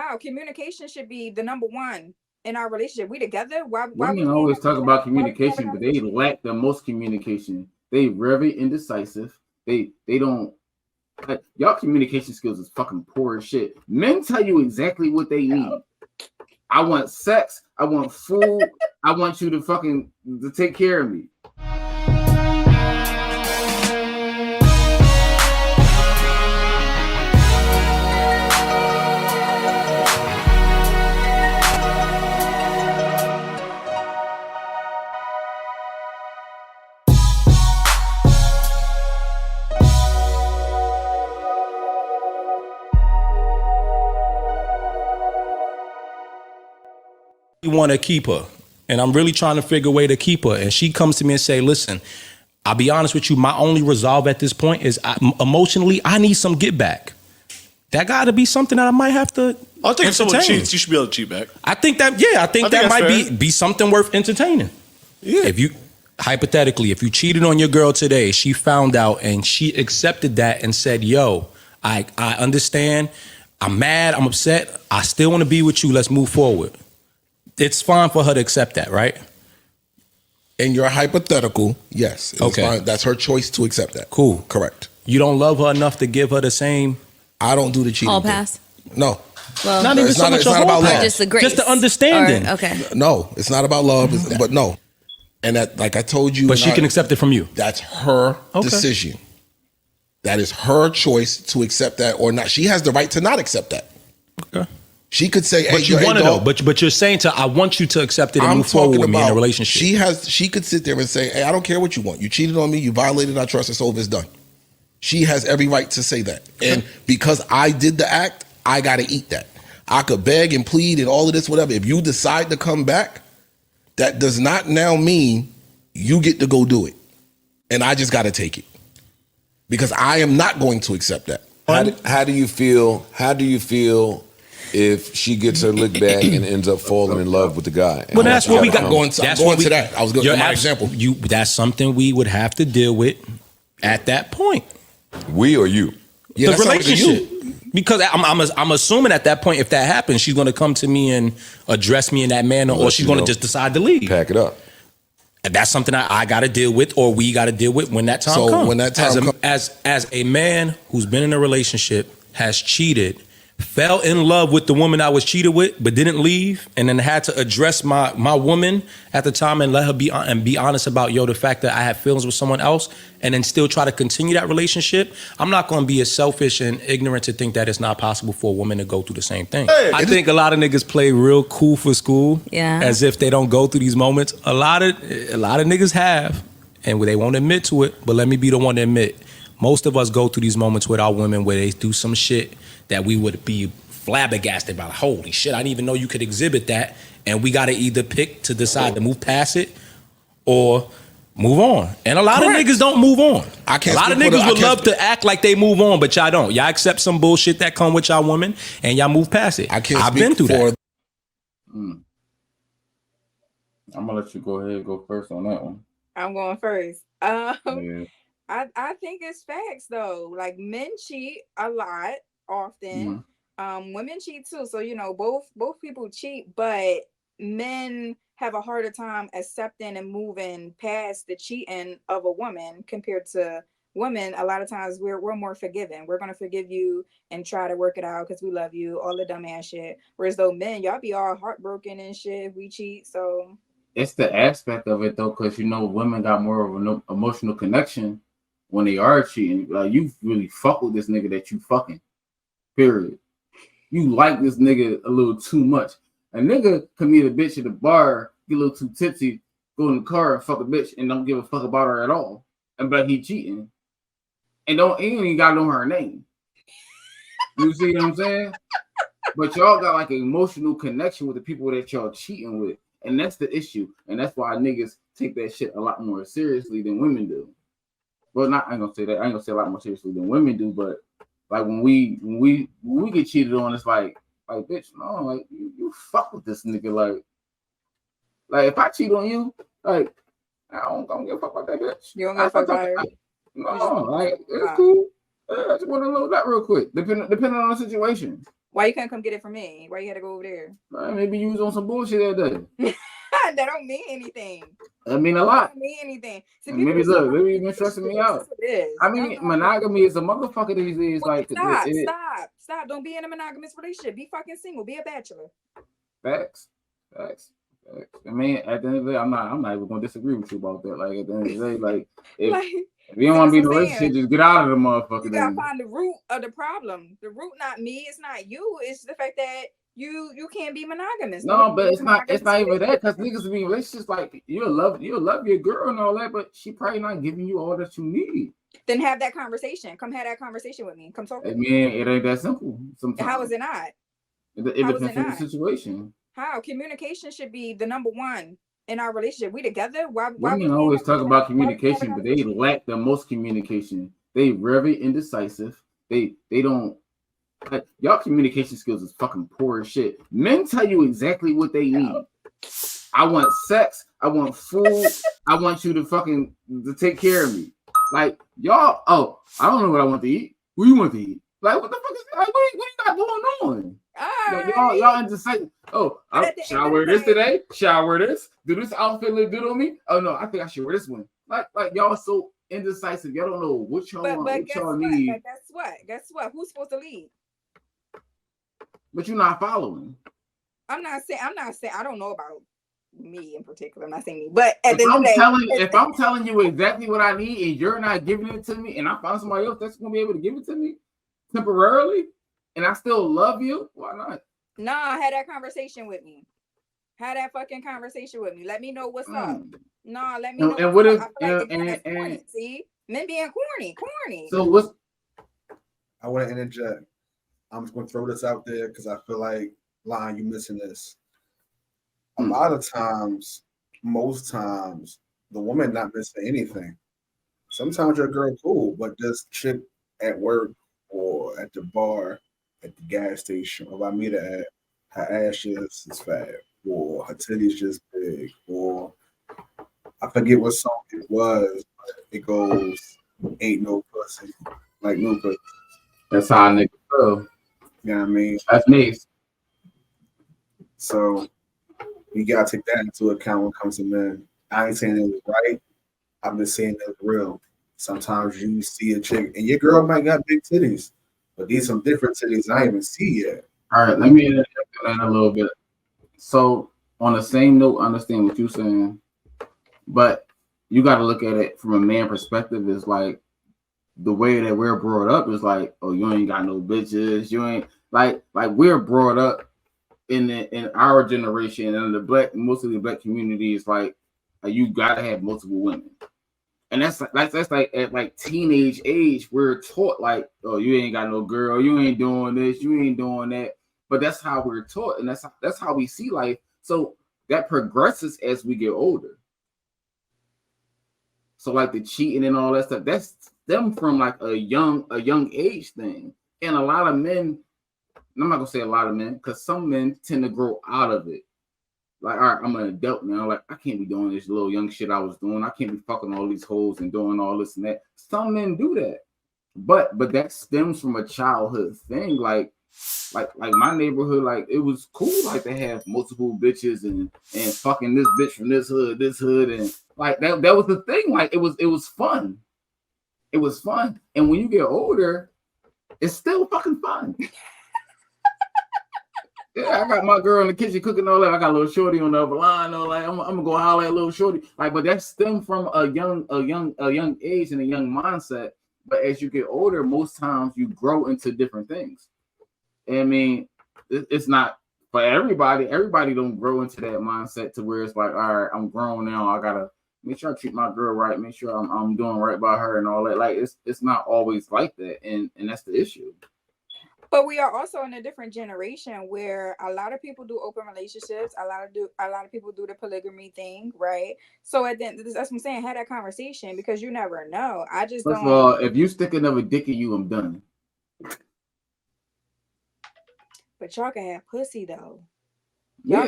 no, communication should be the number one in our relationship. We together. Why we Women can't always have talk about why we can't have a communication, but they conversation? lack the most communication. They very indecisive. They don't like, y'all communication skills is fucking poor as shit. Men tell you exactly what they need. I want sex. I want food. I want you to fucking to take care of me. You want to keep her, and I'm really trying to figure a way to keep her, and she comes to me and say, listen, I'll be honest with you, my only resolve at this point is emotionally I need some get back. That got to be something that I might have to I think if someone entertain. cheats, you should be able to cheat back. I think that that might be something worth entertaining. Yeah. If you hypothetically, if you cheated on your girl today, she found out and she accepted that and said, yo, I understand, I'm mad, I'm upset, I still want to be with you, let's move forward. It's fine for her to accept that, right? In your hypothetical, yes. It's Okay. fine. That's her choice to accept that. Cool. Correct. You don't love her enough to give her the same. I don't do the cheating. All thing. pass. No. Well, Not even it's so not- much it's a not whole about pass. love. just the grace. Just the understanding. Or, okay. No, it's not about love, but no. And that, like I told you, But she can accept it from you. That's her decision. That is her choice to accept that or not. She has the right to not accept that. Okay. She could say, "Hey, But you hey, want to know. dog, But you're saying I want you to accept it and I'm move forward talking with me in a about relationship. She could sit there and say, "Hey, I don't care what you want. You cheated on me. You violated our trust. It's over. It's done." She has every right to say that. And because I did the act, I got to eat that. I could beg and plead and all of this, whatever. If you decide to come back, that does not now mean you get to go do it. And I just got to take it. Because I am not going to accept that. How do you feel? How do you feel if she gets her lick back and ends up falling in love with the guy? Well, that's what we got. I'm going to that. I was going to my example. That's something we would have to deal with at that point. We or you? Yeah, The that sounds like relationship. you. Because I'm assuming at that point, if that happens, she's going to come to me and address me in that manner, or Unless she's you going to know. just decide to leave. Pack it up. And that's something I got to deal with, or we got to deal with when that time comes. So when that time as a man who's been in a relationship, has cheated, fell in love with the woman I was cheated with, but didn't leave, and then had to address my woman at the time and let her be honest about the fact that I had feelings with someone else, and then still try to continue that relationship. I'm not going to be as selfish and ignorant to think that it's not possible for a woman to go through the same thing. I think a lot of niggas play real cool for school, Yeah. as if they don't go through these moments. A lot of niggas have, and they won't admit to it. But let me be the one to admit, most of us go through these moments with our women where they do some shit that we would be flabbergasted by. Holy shit, I didn't even know you could exhibit that. And we got to either pick to decide to move past it or move on. And a lot of niggas don't move on. I can't A lot of speak for niggas the- I would can't love to act like they move on, but y'all don't. Y'all accept some bullshit that come with y'all woman and y'all move past it. I can't I've speak been through for that. I'm gonna let you go ahead and go first on that one. I'm going first. Yeah. I think it's facts though. Like men cheat a lot often. Women cheat too. So both people cheat, but men have a harder time accepting and moving past the cheating of a woman compared to women. A lot of times we're more forgiving. We're gonna forgive you and try to work it out because we love you, all the dumbass shit. Whereas though men, y'all be all heartbroken and shit if we cheat. So It's the aspect of it though, because women got more of an emotional connection when they are cheating. Like, you really fuck with this nigga that you fucking. Period. You like this nigga a little too much. A nigga can meet a bitch at the bar, get a little too tipsy, go in the car and fuck a bitch and don't give a fuck about her at all. And but he cheating. And ain't even got to know her name. You see what I'm saying? But y'all got like an emotional connection with the people that y'all cheating with. And that's the issue. And that's why niggas take that shit a lot more seriously than women do. Well, I ain't gonna say that. I ain't gonna say a lot more seriously than women do, but like when we get cheated on, it's like bitch, no, like you fuck with this nigga. Like if I cheat on you, like I don't give a fuck about that bitch. you don't go fuck about her. No, like it's cool. I just want to know that real quick. Depending on the situation. Why you couldn't come get it from me? Why you had to go over there? Maybe you was on some bullshit that day. That don't mean anything. I mean a lot. That don't mean anything. See, Maybe look, maybe you've been stressing me out. I mean, monogamy is a motherfucker these days. Well, like, stop! Don't be in a monogamous relationship. Be fucking single. Be a bachelor. Facts. I mean, at the end of the day, I'm not even gonna disagree with you about that. Like, at the end of the day, like, if you don't want to be in a relationship, just get out of the motherfucker. You gotta find the root of the problem. The root, not me. It's not you. It's the fact that you can't be monogamous. No, but it's not even that, because niggas be in relationships, like, you'll love your girl and all that, but she probably not giving you all that you need. Then have that conversation. Come have that conversation with me. Come talk with me. I mean, it ain't that simple sometimes. How is it not? It depends on the situation. How? Communication should be the number one in our relationship. We together? Why women always talk about communication, but they lack the most communication. They very indecisive. They don't. Like, y'all communication skills is fucking poor as shit. Men tell you exactly what they need. I want sex. I want food. I want you to take care of me. Like, y'all, I don't know what I want to eat. What do you want to eat? Like, what the fuck is that? Like, what you got going on? Like, y'all indecisive. Should I wear this today? Should I wear this? Do this outfit look good on me? Oh no, I think I should wear this one. Like y'all so indecisive. Y'all don't know what y'all want, what y'all need. But guess what? Who's supposed to lead? But you're not following. I'm not saying I don't know about me in particular. I'm not saying me, but if I'm telling you exactly what I need and you're not giving it to me, and I find somebody else that's gonna be able to give it to me temporarily, and I still love you, why not? Nah, have that conversation with me. Have that fucking conversation with me. Let me know what's up. Nah, let me know. And what if see, men being corny. So what's? I want to interject. I'm just going to throw this out there because I feel like, Lion, you missing this. A lot of times, most times, the woman not missing anything. Sometimes your girl cool, but this chick at work or at the bar, at the gas station, or I meet her at, her ass just is fat, or her titties just big, or I forget what song it was, but it goes, ain't no pussy, like no pussy. That's how niggas feel. You know what I mean? That's nice. So you gotta take that into account when it comes to men. I ain't saying it was right. I'm just saying it was real. Sometimes you see a chick and your girl might got big titties, but these some different titties I ain't even see yet. All right, let me interject that a little bit. So on the same note, I understand what you're saying, but you got to look at it from a man perspective. Is like the way that we're brought up is like, oh, you ain't got no bitches. You ain't like we're brought up in our generation and mostly the black community is like you gotta have multiple women. And that's like at like teenage age, we're taught like, oh, you ain't got no girl, you ain't doing this, you ain't doing that. But that's how we're taught, and that's how we see life. So that progresses as we get older. So like the cheating and all that stuff, that's them from like a young age thing. And a lot of men, I'm not gonna say a lot of men, because some men tend to grow out of it. Like, all right, I'm an adult now. Like, I can't be doing this little young shit I was doing. I can't be fucking all these hoes and doing all this and that. Some men do that, but that stems from a childhood thing. Like my neighborhood, like it was cool, like to have multiple bitches and fucking this bitch from this hood, and like that was the thing. Like it was fun. It was fun, and when you get older, it's still fucking fun. Yeah, I got my girl in the kitchen cooking all that. I got a little shorty on the other line. Like I'm gonna go holler at a little shorty. Like, but that stemmed from a young age and a young mindset. But as you get older, most times you grow into different things. And I mean, it's not for everybody. Everybody don't grow into that mindset to where it's like, all right, I'm grown now. I gotta make sure I treat my girl right. Make sure I'm doing right by her and all that. Like it's not always like that, and that's the issue. But we are also in a different generation where a lot of people do open relationships. A lot of people do the polygamy thing, right? So that's what I'm saying. Have that conversation because you never know. I just First of all, if you stick another dick in you, I'm done. But y'all can have pussy though. Y'all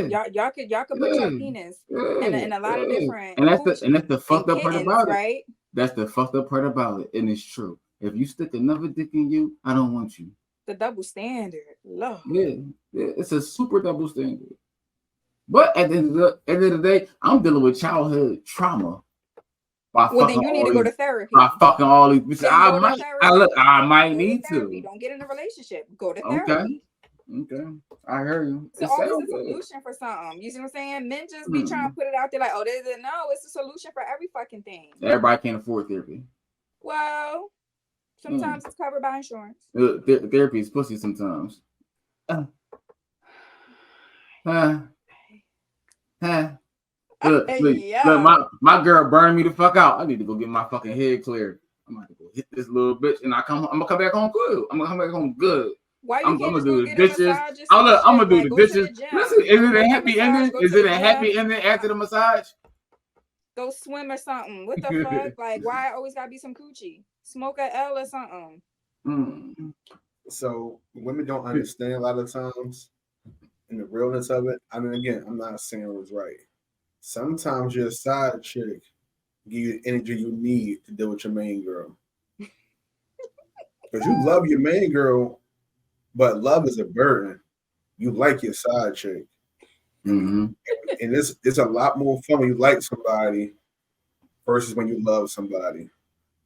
could put your penis in a lot of different. And that's the fucked up part about it, right? That's the fucked up part about it, and it's true. If you stick another dick in you, I don't want you. the double standard. Lord. Yeah, it's a super double standard. But at the end of the day, I'm dealing with childhood trauma. Well, then you need to go to therapy. By fucking all these bitches. I might need to. Don't get in a relationship. Go to Okay. therapy. Okay. I heard you. It's always a solution for something. You see what I'm saying? Men just be trying to put it out there like, oh, there's a no, it's a solution for every fucking thing. Everybody can't afford therapy. Well, sometimes it's covered by insurance. Therapy is pussy sometimes. Look, my girl burned me the fuck out. I need to go get my fucking head cleared. I'm gonna go hit this little bitch, and I'm gonna come back home good. I'm gonna come back home good. Why you can't just do the dishes? I'm gonna do the dishes. Listen, is it a happy ending? Is it a happy ending after the massage? Go swim or something. What the fuck? Like, why it always gotta be some coochie? Smoke a L or something. So women don't understand a lot of times in the realness of it. I mean, again, I'm not saying it was right. Sometimes your side chick give you the energy you need to deal with your main girl. Because you love your main girl, but love is a burden. You like your side chick. Mm-hmm. And it's a lot more fun when you like somebody versus when you love somebody.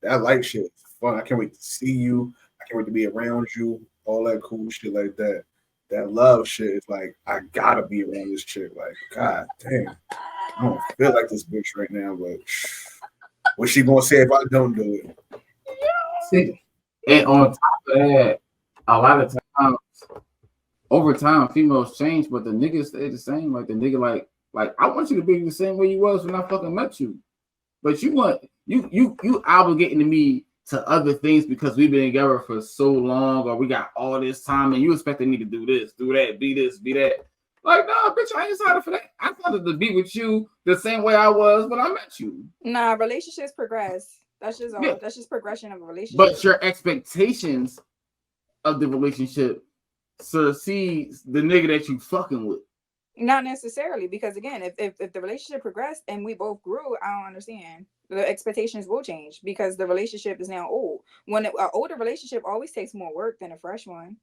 That like shit is fun. I can't wait to see you. I can't wait to be around you. All that cool shit like that. That love shit is like, I gotta be around this chick. Like, god damn. I don't feel like this bitch right now, but what's she gonna say if I don't do it? See, and on top of that, a lot of times, over time, females change, but the niggas stay the same. Like the nigga, like I want you to be the same way you was when I fucking met you, but you obligating to me to other things because we've been together for so long, or we got all this time, and you expecting me to do this, do that, be this, be that. Like, nah, bitch, I ain't excited for that. I wanted to be with you the same way I was when I met you. Nah, relationships progress. That's just all. Yeah. That's just progression of a relationship. But your expectations of the relationship succeeds the nigga that you fucking with. Not necessarily, because again, if the relationship progressed and we both grew, I don't understand. The expectations will change because the relationship is now old. When an older relationship always takes more work than a fresh one.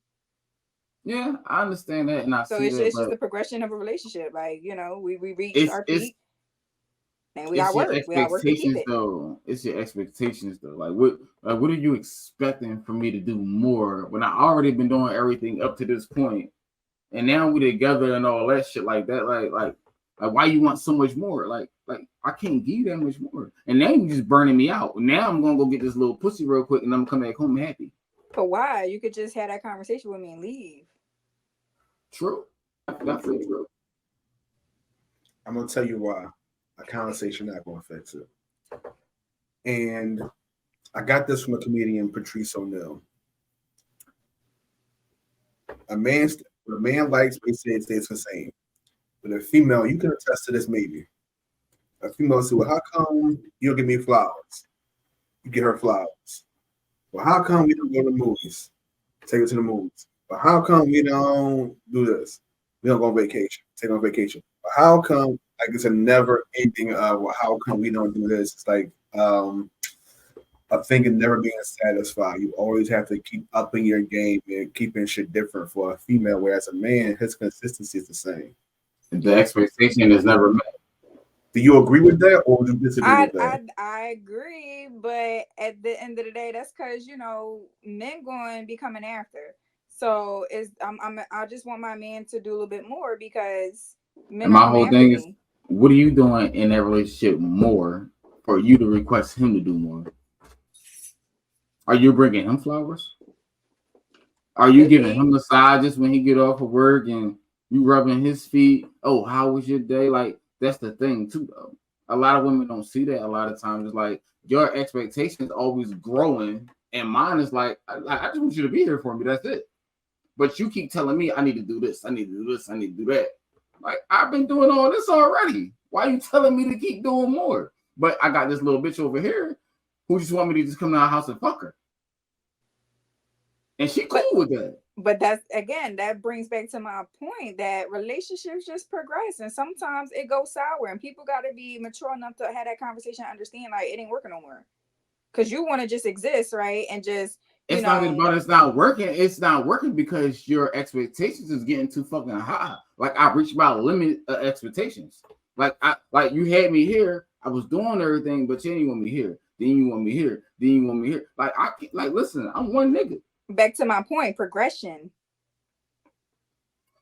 Yeah, I understand that, and it's just the progression of a relationship. Like, you know, we reached our peak, and we got work. We got work to keep it. Though it's your expectations, though. Like, what are you expecting for me to do more when I already been doing everything up to this point, and now we together and all that shit like that? Like why you want so much more? Like I can't give you that much more, and now you just burning me out. Now I'm gonna go get this little pussy real quick, and I'm gonna come back home happy. But why? You could just have that conversation with me and leave. True. That's true. I'm gonna tell you why. A conversation not gonna fix it. And I got this from a comedian, Patrice O'Neal. A man likes, they say it stays the same. But a female, you can attest to this maybe. A female said, well, how come you don't give me flowers? You get her flowers. Well, how come we don't go to the movies? Take her to the movies. But how come we don't do this? We don't go on vacation. Take on vacation. But how come, like it's a never ending of, well, how come we don't do this? It's like a thing of never being satisfied. You always have to keep upping your game and keeping shit different for a female, whereas a man, his consistency is the same. The expectation is never met. Do you agree with that, or do you disagree with that? I agree, but at the end of the day, that's because, you know, men going to be coming after. So I just want my man to do a little bit more because men. And my whole thing is, what are you doing in that relationship more for you to request him to do more? Are you bringing him flowers? Are you giving him massages when he get off of work and you rubbing his feet? Oh, how was your day? Like, that's the thing too, though. A lot of women don't see that. A lot of times it's like your expectation is always growing, and mine is like, I just want you to be here for me. That's it. But you keep telling me I need to do this, I need to do this, I need to do that. Like, I've been doing all this already. Why are you telling me to keep doing more? But I got this little bitch over here who just want me to just come to our house and fuck her. And she cool with that. But that's, again, that brings back to my point that relationships just progress. And sometimes it goes sour. And people got to be mature enough to have that conversation and understand, like, it ain't working no more. Because you want to just exist, right? And just It's not about it's not working. It's not working because your expectations is getting too fucking high. Like I reached my limit of expectations. Like you had me here. I was doing everything, but you didn't want me here. Then you want me here. Then you want me here. Like I can't, like listen. I'm one nigga. Back to my point, progression.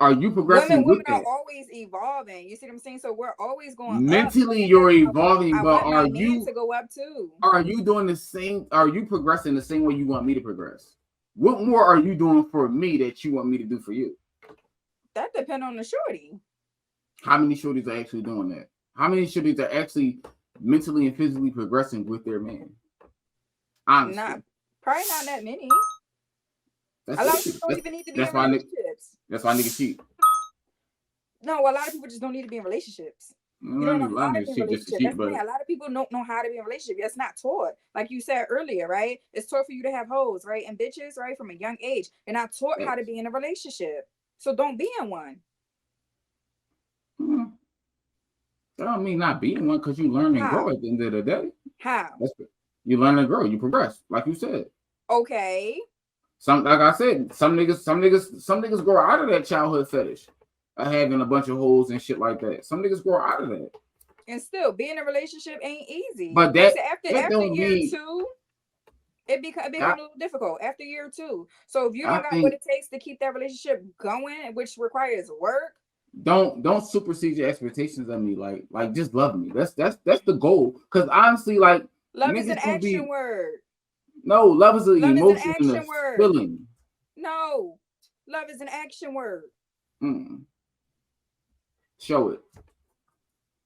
Are you progressing? Women are always evolving. You see what I'm saying? So we're always going mentally. Up. You're evolving, I but want are my you man to go up too? Are you doing the same? Are you progressing the same way you want me to progress? What more are you doing for me that you want me to do for you? That depends on the shorty. How many shorties are actually doing that? How many shorties are actually mentally and physically progressing with their man? Honestly, probably not that many. That's a lot of people don't even need to be in relationships. That's why niggas cheat. No, a lot of people just don't need to be in relationships. You don't know how to be in a relationship. A lot of people don't know how to be in a relationship. That's not taught. Like you said earlier, right? It's taught for you to have hoes, right? And bitches, right? From a young age. They're not taught how to be in a relationship. So don't be in one. That don't mean not being one because you learn and grow at the end of the day. How? You learn and grow. You progress, like you said. Okay. Like I said, some niggas grow out of that childhood fetish of having a bunch of hoes and shit like that. Some niggas grow out of that. And still, being in a relationship ain't easy. But that after year 2, it become a little difficult after year 2. So if you don't got what it takes to keep that relationship going, which requires work, don't supersede your expectations of me. Like just love me. That's the goal. Because honestly, like love is an action word. No, love is an emotion and a feeling. No, love is an action word. Show it.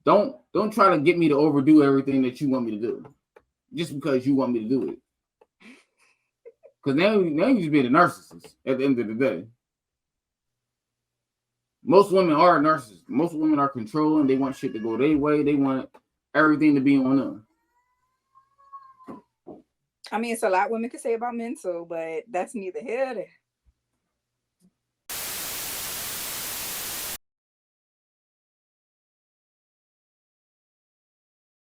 Don't try to get me to overdo everything that you want me to do, just because you want me to do it. Because now you just being a narcissist at the end of the day. Most women are narcissists. Most women are controlling. They want shit to go their way. They want everything to be on them. I mean, it's a lot women can say about men too, but that's neither here nor there.